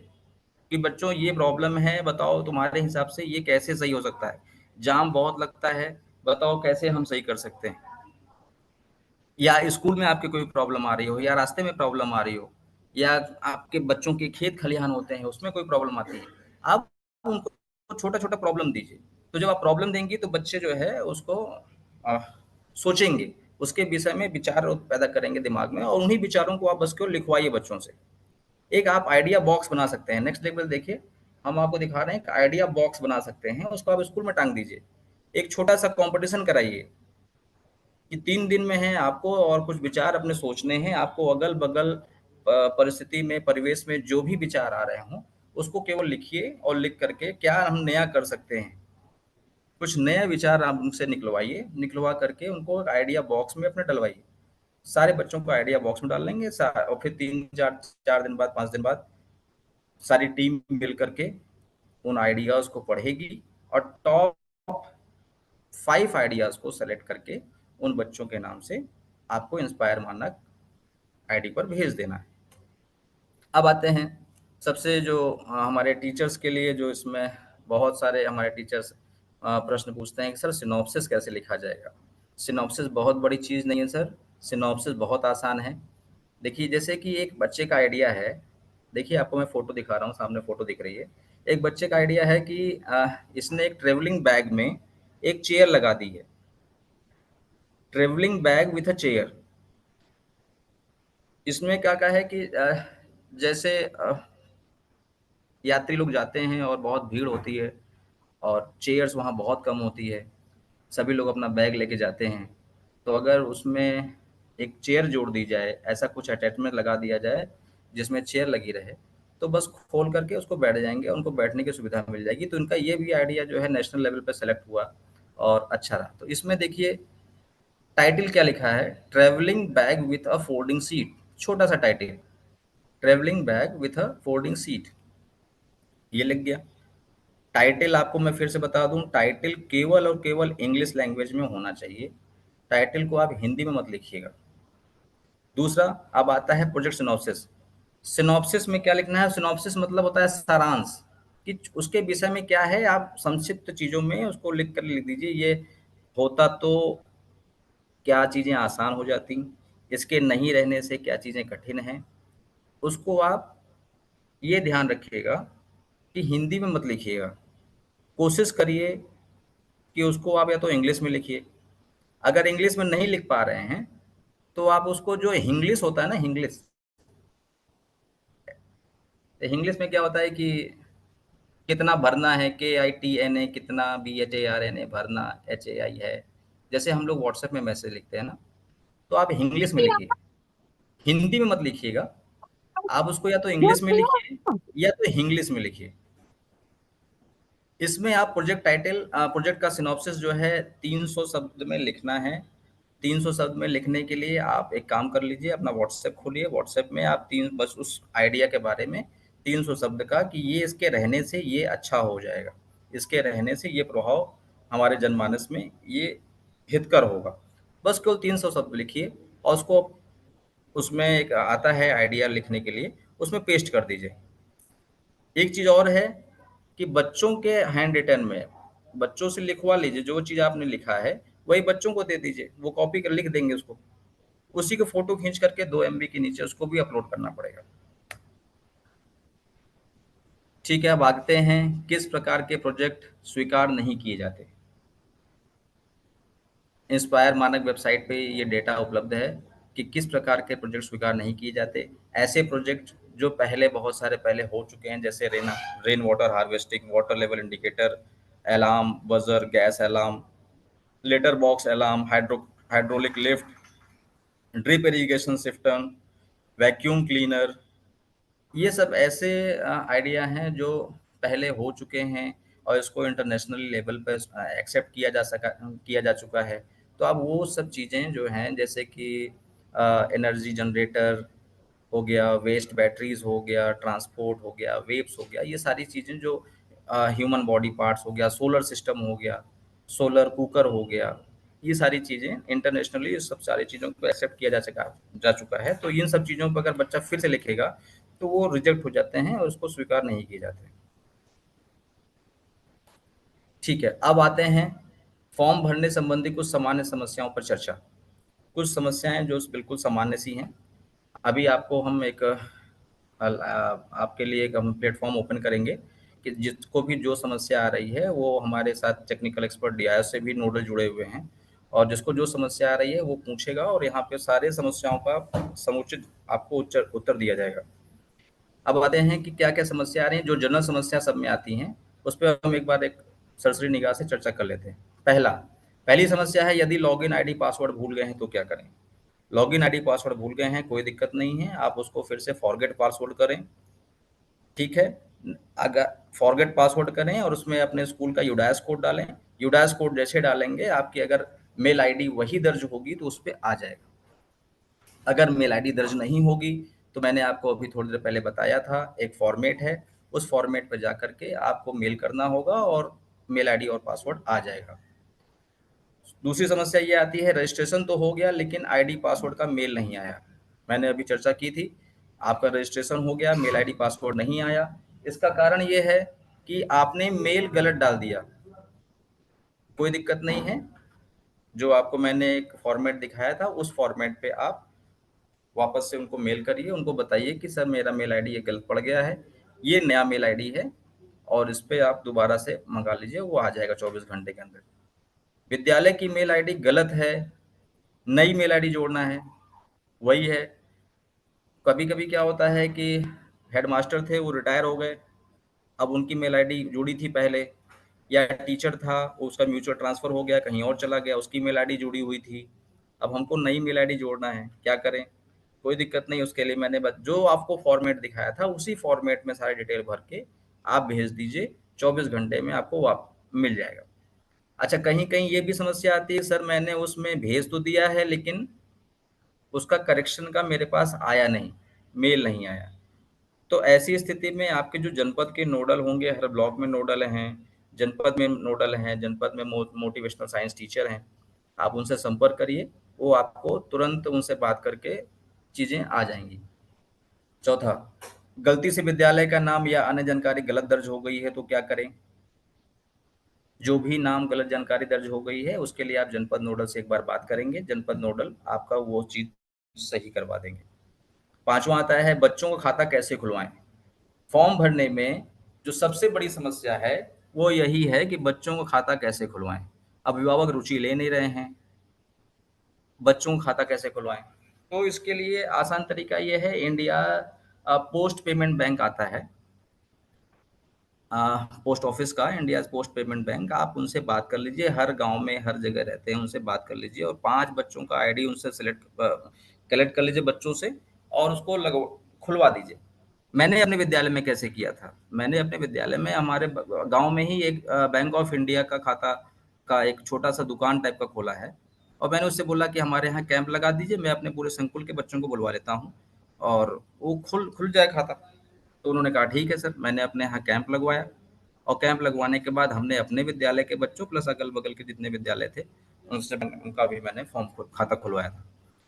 कि बच्चों ये प्रॉब्लम है, बताओ तुम्हारे हिसाब से ये कैसे सही हो सकता है? जाम बहुत लगता है, बताओ कैसे हम सही कर सकते हैं? या स्कूल में आपके कोई प्रॉब्लम आ रही हो, या रास्ते में प्रॉब्लम आ रही हो, या आपके बच्चों के खेत खलिहान होते हैं उसमें कोई प्रॉब्लम आती है, आप उनको छोटा छोटा प्रॉब्लम दीजिए। तो जब आप प्रॉब्लम देंगी तो बच्चे जो है उसको आ, सोचेंगे, उसके विषय में विचार पैदा करेंगे दिमाग में, और उन्हीं विचारों को आप बस को लिखवाइए बच्चों से। एक आप आइडिया बॉक्स बना सकते हैं, नेक्स्ट लेवल देखिए, हम आपको दिखा रहे हैं कि आइडिया बॉक्स बना सकते हैं, उसको आप स्कूल में टांग दीजिए। एक छोटा सा कंपटीशन कराइए कि 3 दिन में है आपको और कुछ विचार अपने सोचने हैं, आपको अगल-बगल परिस्थिति में, परिवेश में जो भी विचार आ रहे हों, उसको केवल लिखिए और लिख करके क्या हम नया कर सकते हैं, कुछ नए विचार आप उनसे निकलवाइए, निकलवा करके उनको एक आइडिया बॉक्स में अपने डलवाइए। सारे बच्चों को आइडिया बॉक्स में डाल लेंगे और फिर 3-4 दिन बाद, 5 दिन बाद सारी टीम मिल करके उन आइडियाज़ को पढ़ेगी और टॉप 5 आइडियाज़ को सेलेक्ट करके उन बच्चों के नाम से आपको इंस्पायर मानक आईडी पर भेज देना है। अब आते हैं सबसे जो हमारे टीचर्स के लिए, जो इसमें बहुत सारे हमारे टीचर्स प्रश्न पूछते हैं कि सर सिनॉप्सिस कैसे लिखा जाएगा। सिनॉप्सिस बहुत बड़ी चीज़ नहीं है सर, सिनॉप्सिस बहुत आसान है। देखिए, जैसे कि एक बच्चे का आइडिया है, देखिए आपको मैं फोटो दिखा रहा हूँ, सामने फोटो दिख रही है। एक बच्चे का आइडिया है कि इसने एक ट्रेवलिंग बैग में एक चेयर लगा दी है, travelling bag with a chair. इसमें क्या कहा है कि जैसे यात्री लोग जाते हैं और बहुत भीड़ होती है और चेयर्स वहाँ बहुत कम होती है, सभी लोग अपना बैग लेके जाते हैं, तो अगर उसमें एक चेयर जोड़ दी जाए, ऐसा कुछ अटैचमेंट लगा दिया जाए जिसमें चेयर लगी रहे, तो बस खोल करके उसको बैठ जाएंगे, उनको बैठने की सुविधा मिल जाएगी। तो इनका ये भी आइडिया जो है नेशनल लेवल पे सेलेक्ट हुआ और अच्छा रहा। तो इसमें देखिए टाइटल क्या लिखा है, travelling bag with a folding seat, छोटा सा title, travelling bag with a folding seat, ये लिख दिया। टाइटल आपको मैं फिर से बता दूं, टाइटल केवल और केवल इंग्लिश लैंग्वेज में होना चाहिए, टाइटल को आप हिंदी में मत लिखिएगा। दूसरा, अब आता है प्रोजेक्ट सिनॉप्सिस। सिनॉप्सिस में क्या लिखना है, सिनॉप्सिस मतलब होता है सारांश, कि उसके विषय में क्या है, आप संक्षिप्त चीजों में उसको लिख कर लिख दीजिए। ये होता तो क्या चीजें आसान हो जाती, इसके नहीं रहने से क्या चीजें कठिन हैं, उसको आप ये ध्यान रखिएगा कि हिंदी में मत लिखिएगा। कोशिश करिए कि उसको आप या तो इंग्लिश में लिखिए, अगर इंग्लिश में नहीं लिख पा रहे हैं तो आप उसको जो इंग्लिश होता है ना, इंग्लिश, इंग्लिश में क्या होता है कि कितना भरना है, KITNA, कितना BHARNA, भरना HAI है, जैसे हम लोग व्हाट्सएप में मैसेज लिखते हैं ना, तो आप इंग्लिश में लिखिए, हिंदी में मत लिखिएगा। आप उसको या तो इंग्लिश में लिखिए या तो इंग्लिश में लिखिए। इसमें आप प्रोजेक्ट टाइटल, प्रोजेक्ट का सिनॉप्सिस जो है 300 शब्द में लिखना है। 300 शब्द में लिखने के लिए आप एक काम कर लीजिए, अपना व्हाट्सएप खोलिए, व्हाट्सएप में आप तीन बस उस आइडिया के बारे में 300 शब्द का, कि ये इसके रहने से ये अच्छा हो जाएगा, इसके रहने से ये प्रभाव हमारे जनमानस में ये हितकर होगा, बस केवल 300 शब्द लिखिए और उसको, उसमें एक आता है आइडिया लिखने के लिए, उसमें पेस्ट कर दीजिए। एक चीज और है कि बच्चों के हैंड रिटन में बच्चों से लिखवा लीजिए, जो चीज आपने लिखा है वही बच्चों को दे दीजिए, वो कॉपी कर लिख देंगे उसको, उसी को फोटो खींच करके 2 MB के नीचे उसको भी अपलोड करना पड़ेगा। ठीक है, अब आगते हैं किस प्रकार के प्रोजेक्ट स्वीकार नहीं किए जाते। इंस्पायर मानक वेबसाइट पे ये डेटा उपलब्ध है कि किस प्रकार के प्रोजेक्ट स्वीकार नहीं किए जाते। ऐसे प्रोजेक्ट जो पहले बहुत सारे पहले हो चुके हैं, जैसे rain water harvesting, water level indicator, alarm, buzzer, gas alarm, letter box alarm, hydraulic lift, drip irrigation system, vacuum cleaner, ये सब ऐसे आइडिया हैं जो पहले हो चुके हैं और इसको इंटरनेशनल लेवल पर एक्सेप्ट किया जा चुका है। तो अब वो सब चीज़ें जो हैं, जैसे कि एनर्जी जनरेटर हो गया, वेस्ट बैटरीज हो गया, ट्रांसपोर्ट हो गया, वेव्स हो गया, ये सारी चीज़ें जो ह्यूमन बॉडी पार्ट्स हो गया, सोलर सिस्टम हो गया, सोलर कुकर हो गया, ये सारी चीज़ें इंटरनेशनली सब सारी चीज़ों को एक्सेप्ट किया जा चुका है। तो इन सब चीज़ों पर अगर बच्चा फिर से लिखेगा तो वो रिजेक्ट हो जाते हैं और उसको स्वीकार नहीं किए जाते। ठीक है, अब आते हैं फॉर्म भरने संबंधी कुछ सामान्य समस्याओं पर चर्चा। कुछ समस्याएं जो बिल्कुल सामान्य सी हैं। अभी आपको हम एक आपके लिए एक हम प्लेटफॉर्म ओपन करेंगे कि जिसको भी जो समस्या आ रही है वो हमारे साथ टेक्निकल एक्सपर्ट DIS से भी नोडल जुड़े हुए हैं, और जिसको जो समस्या आ रही है वो पूछेगा और यहाँ पे सारे समस्याओं का समुचित आपको उत्तर उत्तर दिया जाएगा। अब आते हैं कि क्या-क्या समस्या आ रही हैं, जो जनरल समस्या सब में आती हैं, उस पे हम एक बार एक सरसरी निगाह से चर्चा कर लेते हैं। पहली समस्या है, यदि लॉगिन आईडी पासवर्ड भूल गए हैं तो क्या करें? लॉगिन आईडी पासवर्ड भूल गए हैं, कोई दिक्कत नहीं है, आप उसको फिर से फॉरगेट पासवर्ड करें, ठीक है? अगर फॉरगेट पासवर्ड करें और उसमें अपने स्कूल का यूडाइस कोड डालें, यूडाइस कोड जैसे डालेंगे आपकी अगर मेल आईडी वही दर्ज होगी तो उस पे आ जाएगा। अगर मेल आईडी दर्ज नहीं होगी तो मैंने आपको अभी थोड़ी देर पहले बताया था, एक फॉर्मेट है, उस फॉर्मेट पर जाकर के आपको मेल करना होगा और मेल आईडी और पासवर्ड आ जाएगा। दूसरी समस्या ये आती है, रजिस्ट्रेशन तो हो गया लेकिन आईडी पासवर्ड का मेल नहीं आया। मैंने अभी चर्चा की थी, आपका रजिस्ट्रेशन हो गया, मेल आईडी पासवर्ड नहीं आया। इसका कारण ये है कि आपने मेल गलत डाल दिया। कोई दिक्कत नहीं है, जो आपको मैंने एक फॉर्मेट दिखाया था उस फॉर्मेट पे आप वापस से उनको मेल करिए, उनको बताइए कि सर मेरा मेल आईडी ये गलत पड़ गया है, ये नया मेल आईडी है, और इस पे आप दोबारा से मंगा लीजिए, वो आ जाएगा 24 घंटे के अंदर। विद्यालय की मेल आईडी गलत है, नई मेल आईडी जोड़ना है, वही है। कभी-कभी क्या होता है कि हेडमास्टर थे, वो रिटायर हो गए, अब उनकी मेल आईडी जुड़ी थी पहले, या टीचर था, उसका म्यूचुअल ट्रांसफर हो गया, कहीं और चला गया, उसकी मेल आईडी जुड़ी हुई थी। अब हमको नई मेल आईडी जोड़ना है, क्या करें? कोई दिक्कत नहीं, उसके लिए मैंने जो आपको फॉर्मेट दिखाया था उसी फॉर्मेट में सारी डिटेल भर के आप भेज दीजिए, 24 घंटे में आपको मिल जाएगा। अच्छा, कहीं कहीं ये भी समस्या आती है, सर मैंने उसमें भेज तो दिया है लेकिन उसका करेक्शन का मेरे पास आया नहीं, मेल नहीं आया। तो ऐसी स्थिति में आपके जो जनपद के नोडल होंगे, हर ब्लॉक में नोडल हैं, जनपद में नोडल हैं, जनपद में मोटिवेशनल साइंस टीचर हैं, आप उनसे संपर्क करिए, वो आपको तुरंत उनसे बात करके चीज़ें आ जाएंगी। चौथा, गलती से विद्यालय का नाम या अन्य जानकारी गलत दर्ज हो गई है तो क्या करें? जो भी नाम गलत जानकारी दर्ज हो गई है उसके लिए आप जनपद नोडल से एक बार बात करेंगे, जनपद नोडल आपका वो चीज़ सही करवा देंगे। पांचवा आता है बच्चों का खाता कैसे खुलवाएं। फॉर्म भरने में जो सबसे बड़ी समस्या है वो यही है कि बच्चों का खाता कैसे खुलवाएं। अभिभावक रुचि ले नहीं रहे हैं, बच्चों का खाता कैसे खुलवाएं। तो इसके लिए आसान तरीका ये है, इंडिया पोस्ट पेमेंट बैंक आता है, पोस्ट ऑफिस का, इंडिया पोस्ट पेमेंट बैंक, आप उनसे बात कर लीजिए, हर गांव में हर जगह रहते हैं, उनसे बात कर लीजिए और 5 बच्चों का आईडी उनसे कलेक्ट कर लीजिए बच्चों से, और उसको खुलवा दीजिए। मैंने अपने विद्यालय में कैसे किया था, मैंने अपने विद्यालय में हमारे गांव में ही एक बैंक ऑफ इंडिया का खाता का एक छोटा सा दुकान टाइप का खोला है, और मैंने उससे बोला कि हमारे यहाँ कैंप लगा दीजिए, मैं अपने पूरे संकुल के बच्चों को बुलवा लेता हूँ और वो खुल खुल जाए खाता। तो उन्होंने कहा ठीक है सर, मैंने अपने यहाँ कैंप लगवाया, और कैंप लगवाने के बाद हमने अपने विद्यालय के बच्चों प्लस अगल बगल के जितने विद्यालय थे उनसे उनका भी मैंने खाता खुलवाया था।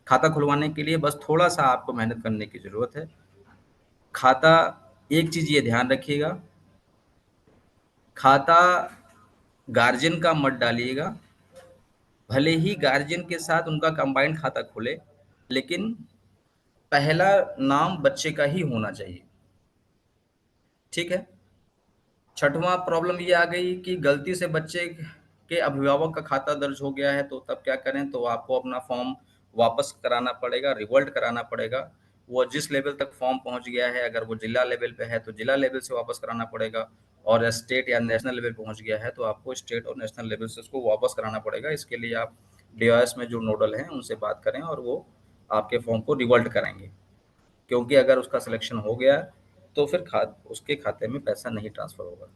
खाता खुलवाने के लिए बस थोड़ा सा आपको मेहनत करने की जरूरत है। खाता, एक चीज ये ध्यान रखिएगा, खाता गार्जियन का मत डालिएगा, भले ही गार्जियन के साथ उनका कंबाइंड खाता खुले, लेकिन पहला नाम बच्चे का ही होना चाहिए, ठीक है। छठवां प्रॉब्लम ये आ गई कि गलती से बच्चे के अभिभावक का खाता दर्ज हो गया है, तो तब क्या करें? तो आपको अपना फॉर्म वापस कराना पड़ेगा, रिवोल्ट कराना पड़ेगा। वो जिस लेवल तक फॉर्म पहुंच गया है, अगर वो जिला लेवल पे है तो जिला लेवल से वापस कराना पड़ेगा, और स्टेट या नेशनल लेवल पहुंच गया है तो आपको स्टेट और नेशनल लेवल से उसको वापस कराना पड़ेगा। इसके लिए आप डीओएस में जो नोडल हैं उनसे बात करें और वो आपके फॉर्म को रिवोल्ट कराएंगे, क्योंकि अगर उसका सिलेक्शन हो गया तो फिर उसके खाते में पैसा नहीं ट्रांसफर होगा।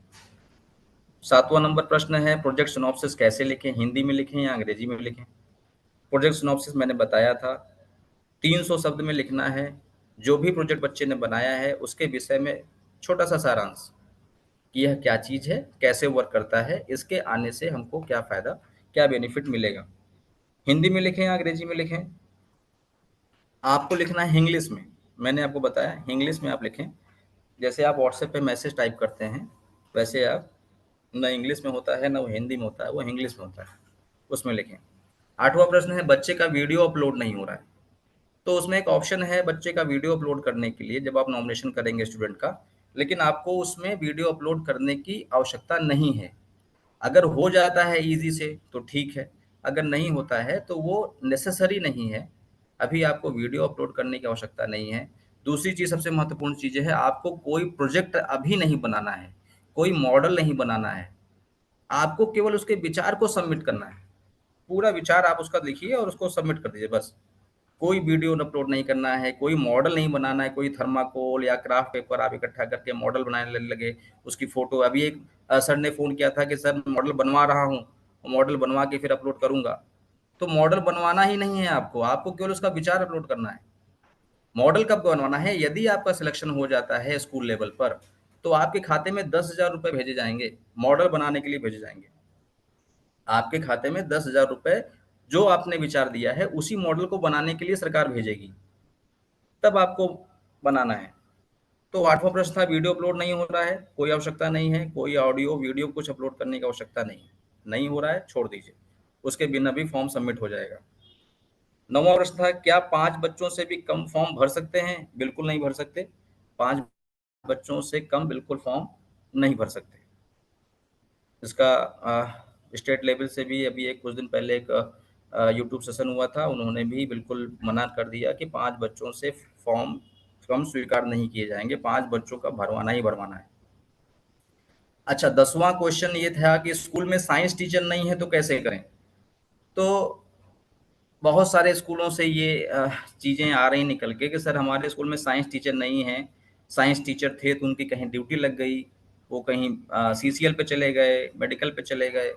7वां नंबर प्रश्न है, प्रोजेक्ट सिनॉप्सिस कैसे लिखें, हिंदी में लिखें या अंग्रेजी में लिखें? प्रोजेक्ट सिनॉप्सिस मैंने बताया था, 300 शब्द में लिखना है। जो भी प्रोजेक्ट बच्चे ने बनाया है उसके विषय में छोटा सा सारांश, कि यह क्या चीज़ है, कैसे वर्क करता है, इसके आने से हमको क्या फ़ायदा, क्या बेनिफिट मिलेगा। हिंदी में लिखें या अंग्रेजी में लिखें? आपको लिखना है इंग्लिश में, मैंने आपको बताया इंग्लिश में आप लिखें। जैसे आप व्हाट्सएप पे मैसेज टाइप करते हैं, वैसे आप, ना इंग्लिश में होता है ना वो हिंदी में होता है, वो इंग्लिश में होता है, उसमें लिखें। 8वां प्रश्न है, बच्चे का वीडियो अपलोड नहीं हो रहा है। तो उसमें एक ऑप्शन है बच्चे का वीडियो अपलोड करने के लिए, जब आप नॉमिनेशन करेंगे स्टूडेंट का, लेकिन आपको उसमें वीडियो अपलोड करने की आवश्यकता नहीं है। अगर हो जाता है ईजी से तो ठीक है, अगर नहीं होता है तो वो नेसेसरी नहीं है, अभी आपको वीडियो अपलोड करने की आवश्यकता नहीं है। दूसरी चीज़, सबसे महत्वपूर्ण चीज़ है, आपको कोई प्रोजेक्ट अभी नहीं बनाना है, कोई मॉडल नहीं बनाना है, आपको केवल उसके विचार को सबमिट करना है। पूरा विचार आप उसका लिखिए और उसको सबमिट कर दीजिए बस। कोई वीडियो अपलोड नहीं करना है, कोई मॉडल नहीं बनाना है, कोई थर्माकोल या क्राफ्ट पेपर आप इकट्ठा करके मॉडल बनाने लगे, उसकी फोटो। अभी एक सर ने फोन किया था कि सर मॉडल बनवा रहा हूँ, मॉडल बनवा के फिर अपलोड करूंगा। तो मॉडल बनवाना ही नहीं है आपको, आपको केवल उसका विचार अपलोड करना है। मॉडल कब बनवाना है? यदि आपका सिलेक्शन हो जाता है स्कूल लेवल पर, तो आपके खाते में 10,000 रुपये भेजे जाएंगे, मॉडल बनाने के लिए भेजे जाएंगे। आपके खाते में 10,000 रुपये, जो आपने विचार दिया है उसी मॉडल को बनाने के लिए सरकार भेजेगी, तब आपको बनाना है। तो 8वां प्रश्न था, वीडियो अपलोड नहीं हो रहा है, कोई आवश्यकता नहीं है, कोई ऑडियो वीडियो कुछ अपलोड करने की आवश्यकता नहीं है, नहीं हो रहा है छोड़ दीजिए, उसके बिना भी फॉर्म सबमिट हो जाएगा। 9वां प्रश्न था, क्या 5 बच्चों से भी कम फॉर्म भर सकते हैं? बिल्कुल नहीं भर सकते, 5 बच्चों से कम बिल्कुल फॉर्म नहीं भर सकते। इसका स्टेट लेवल से भी अभी एक कुछ दिन पहले एक यूट्यूब सेशन हुआ था, उन्होंने भी बिल्कुल मना कर दिया कि 5 बच्चों से फॉर्म फॉर्म स्वीकार नहीं किए जाएँगे, 5 बच्चों का भरवाना ही भरवाना है। अच्छा, 10वां क्वेश्चन ये था कि स्कूल में साइंस टीचर नहीं है तो कैसे करें? तो बहुत सारे स्कूलों से ये चीज़ें आ रही निकल के कि सर हमारे स्कूल में साइंस टीचर नहीं है, साइंस टीचर थे तो उनकी कहीं ड्यूटी लग गई, वो कहीं सीसीएल पे चले गए, मेडिकल पे चले गए,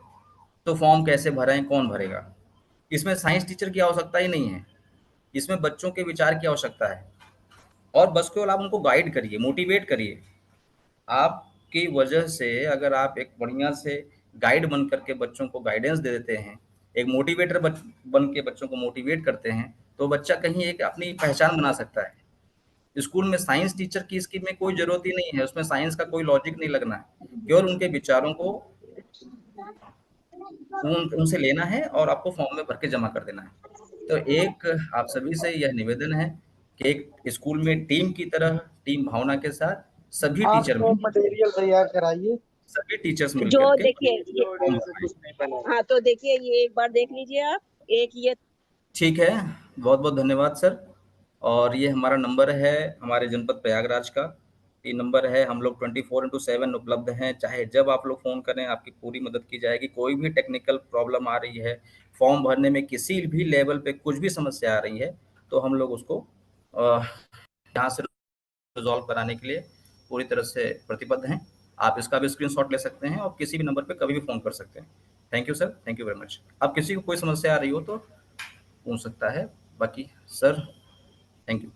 तो फॉर्म कैसे भरें, कौन भरेगा? इसमें साइंस टीचर की आवश्यकता ही नहीं है, इसमें बच्चों के विचार की आवश्यकता है। और बस केवल आप उनको गाइड करिए, मोटिवेट करिए। आपकी वजह से अगर आप एक बढ़िया से गाइड बन करके बच्चों को गाइडेंस दे देते हैं, एक मोटिवेटर बन के बच्चों को मोटिवेट करते हैं, तो बच्चा कहीं एक अपनी पहचान बना सकता है। स्कूल में साइंस टीचर की इसकी में कोई ज़रूरत ही नहीं है, उसमें साइंस का कोई लॉजिक नहीं लगना है। केवल उनके विचारों को उनसे लेना है और आपको फॉर्म में भर के जमा कर देना है। तो एक आप सभी से यह निवेदन है कि एक स्कूल में टीम की तरह, टीम भावना के साथ सभी आप टीचर तो मिल मटेरियल तैयार कराइए। सभी टीचर्स मिल जो करके देखिए फॉर्म से भरवाएँ। कुछ नहीं बना। हाँ, तो देखिए ये एक बार देख लीजिए आप, एक ये ठीक है, बहुत-बहुत धन्यवाद सर। और ये हमारा नंबर है हमारे जनपद प्रयागराज का। ये नंबर है, हम लोग 24/7 उपलब्ध हैं, चाहे जब आप लोग फ़ोन करें आपकी पूरी मदद की जाएगी। कोई भी टेक्निकल प्रॉब्लम आ रही है, फॉर्म भरने में किसी भी लेवल पे कुछ भी समस्या आ रही है, तो हम लोग उसको यहाँ से रिज़ॉल्व कराने के लिए पूरी तरह से प्रतिबद्ध हैं। आप इसका भी स्क्रीनशॉट ले सकते हैं और किसी भी नंबर पे कभी भी फ़ोन कर सकते हैं। Thank you sir, thank you very much. अब किसी को कोई समस्या आ रही हो तो पूछ सकता है। बाकी सर, थैंक यू।